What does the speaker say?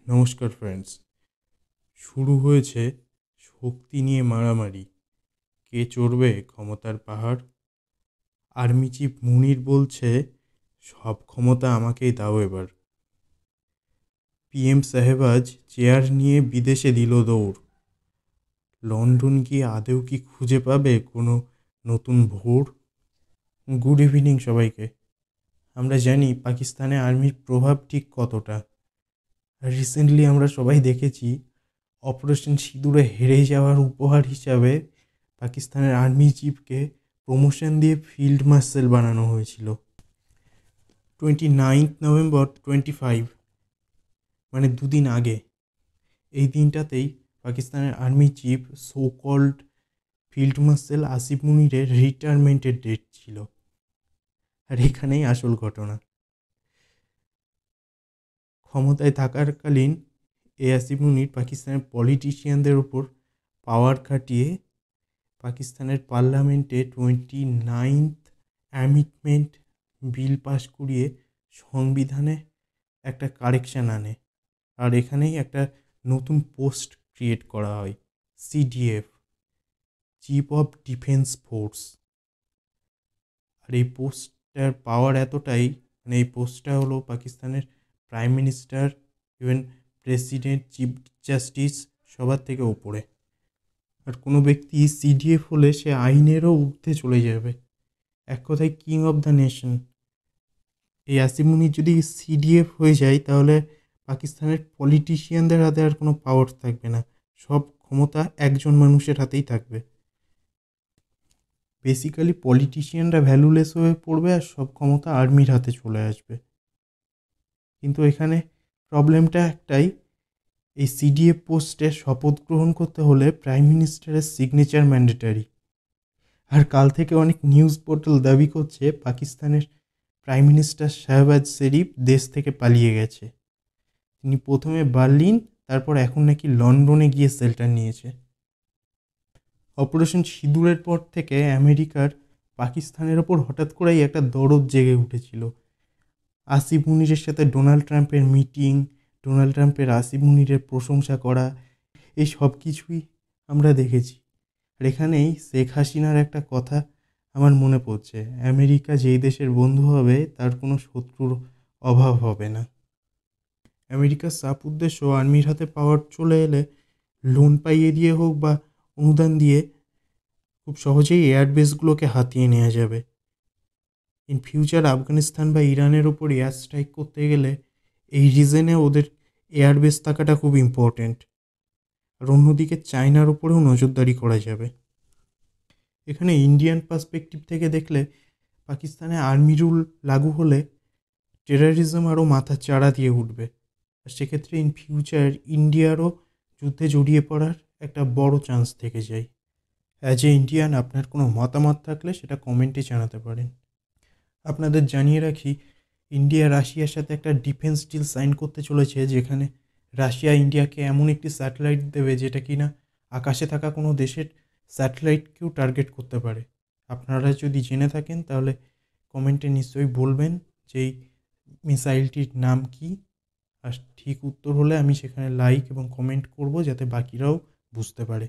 নমস্কার ফ্রেন্ডস। শুরু হয়েছে শক্তি নিয়ে মারামারি। কে চড়বে ক্ষমতার পাহাড়? আর্মি চিফ মুনির বলছে, সব ক্ষমতা আমাকেই দাও এবার। পিএম সাহেবাজ চেয়ার নিয়ে বিদেশে দিল দৌড়। লন্ডন গিয়ে আদেও কি খুঁজে পাবে কোনো নতুন ভোর? গুড ইভিনিং সবাইকে। আমরা জানি পাকিস্তানে আর্মির প্রভাব ঠিক কতটা। রিসেন্টলি আমরা সবাই দেখেছি অপারেশন সিঁদুরে হেরে যাওয়ার উপহার হিসাবে পাকিস্তানের আর্মি চিফকে প্রমোশন দিয়ে ফিল্ড মার্শাল বানানো হয়েছিল। 29 নভেম্বর 25, মানে দুদিন আগে, এই দিনটাতেই পাকিস্তানের army chief so called field marshal Asif মুনিরের রিটায়ারমেন্টের ডেট ছিল। আর এখানেই আসল ঘটনা। ক্ষমতায় থাকাকালীন আসিফ মুনির পাকিস্তানের পলিটিশিয়ানদের ওপর পাওয়ার খাটিয়ে পাকিস্তানের পার্লামেন্টে 29th অ্যামেন্ডমেন্ট বিল পাস করিয়ে সংবিধানে একটা কারেকশান আনে। আর এখানেই একটা নতুন পোস্ট ক্রিয়েট করা হয়, CDF, chief of defence force. আর এই পোস্টটার পাওয়ার এতটাই, মানে এই পোস্টটা হলো পাকিস্তানের prime minister, even president, chief justice সবার থেকে ওপরে। আর কোনো ব্যক্তি সিডিএফ হলে সে আইনেরও ঊর্ধ্বে চলে যাবে, এক কথায় কিং অফ দ্য নেশন। এই আসিফ মুনির যদি সিডিএফ হয়ে যায় তাহলে পাকিস্তানের পলিটিশিয়ানদের হাতে আর কোনো পাওয়ার থাকবে না, সব ক্ষমতা একজন মানুষের হাতেই থাকবে। বেসিক্যালি পলিটিশিয়ানরা ভ্যালুলেস হয়ে পড়বে আর সব ক্ষমতা আর্মির হাতে চলে আসবে। কিন্তু এখানে প্রবলেমটা একটাই, এই সিডিএফ পোস্টে শপথ গ্রহণ করতে হলে প্রাইম মিনিস্টারের সিগনেচার ম্যান্ডেটারি। আর কাল থেকে অনেক নিউজ পোর্টাল দাবি করছে পাকিস্তানের প্রাইম মিনিস্টার শাহবাজ শরীফ দেশ থেকে পালিয়ে গেছে। তিনি প্রথমে বার্লিন, তারপর এখন নাকি লন্ডনে গিয়ে শেল্টার নিয়েছে। অপারেশন সিঁদুরের পর থেকে আমেরিকার পাকিস্তানের ওপর হঠাৎ করেই একটা দরদ জেগে উঠেছিল। আসিফ মুনিরের সাথে ডোনাল্ড ট্রাম্পের মিটিং, ডোনাল্ড ট্রাম্পের আসিফ মুনিরের প্রশংসা করা, এই সব কিছুই আমরা দেখেছি। আর এখানেই শেখ হাসিনার একটা কথা আমার মনে পড়ছে, আমেরিকা যেই দেশের বন্ধু হবে তার কোনো শত্রুর অভাব হবে না। আমেরিকার সাপ উদ্দেশ্য আর্মির হাতে পাওয়ার চলে এলে লোন পাইয়ে দিয়ে হোক বা অনুদান দিয়ে খুব সহজেই এয়ারবেসগুলোকে হাতিয়ে নেওয়া যাবে। ইন ফিউচার আফগানিস্তান বা ইরানের ওপর এয়ার স্ট্রাইক করতে গেলে এই রিজনে ওদের এয়ারবেস থাকাটা খুব ইম্পর্ট্যান্ট। আর অন্যদিকে চায়নার ওপরেও নজরদারি করা যাবে। এখানে ইন্ডিয়ান পার্সপেক্টিভ থেকে দেখলে পাকিস্তানে আর্মি রুল লাগু হলে টেররিজম আরও মাথা চাড়া দিয়ে উঠবে। আর সেক্ষেত্রে ইন ফিউচার ইন্ডিয়ারও যুদ্ধে জড়িয়ে পড়ার একটা বড় চান্স থেকে যায়। অ্যাজ এ ইন্ডিয়ান আপনার কোনো মতামত থাকলে সেটা কমেন্টে জানাতে পারেন। আপনাদের জানিয়ে রাখি, ইন্ডিয়া রাশিয়ার সাথে একটা ডিফেন্স ডিল সাইন করতে চলেছে, যেখানে রাশিয়া ইন্ডিয়াকে এমন একটি স্যাটেলাইট দেবে যেটা কিনা আকাশে থাকা কোনো দেশের স্যাটেলাইটকেও টার্গেট করতে পারে। আপনারা যদি জেনে থাকেন তাহলে কমেন্টে নিশ্চয়ই বলবেন যে এই মিসাইলটির নাম কি। আর ঠিক উত্তর হলে আমি সেখানে লাইক এবং কমেন্ট করব যাতে বাকিরাও বুঝতে পারে।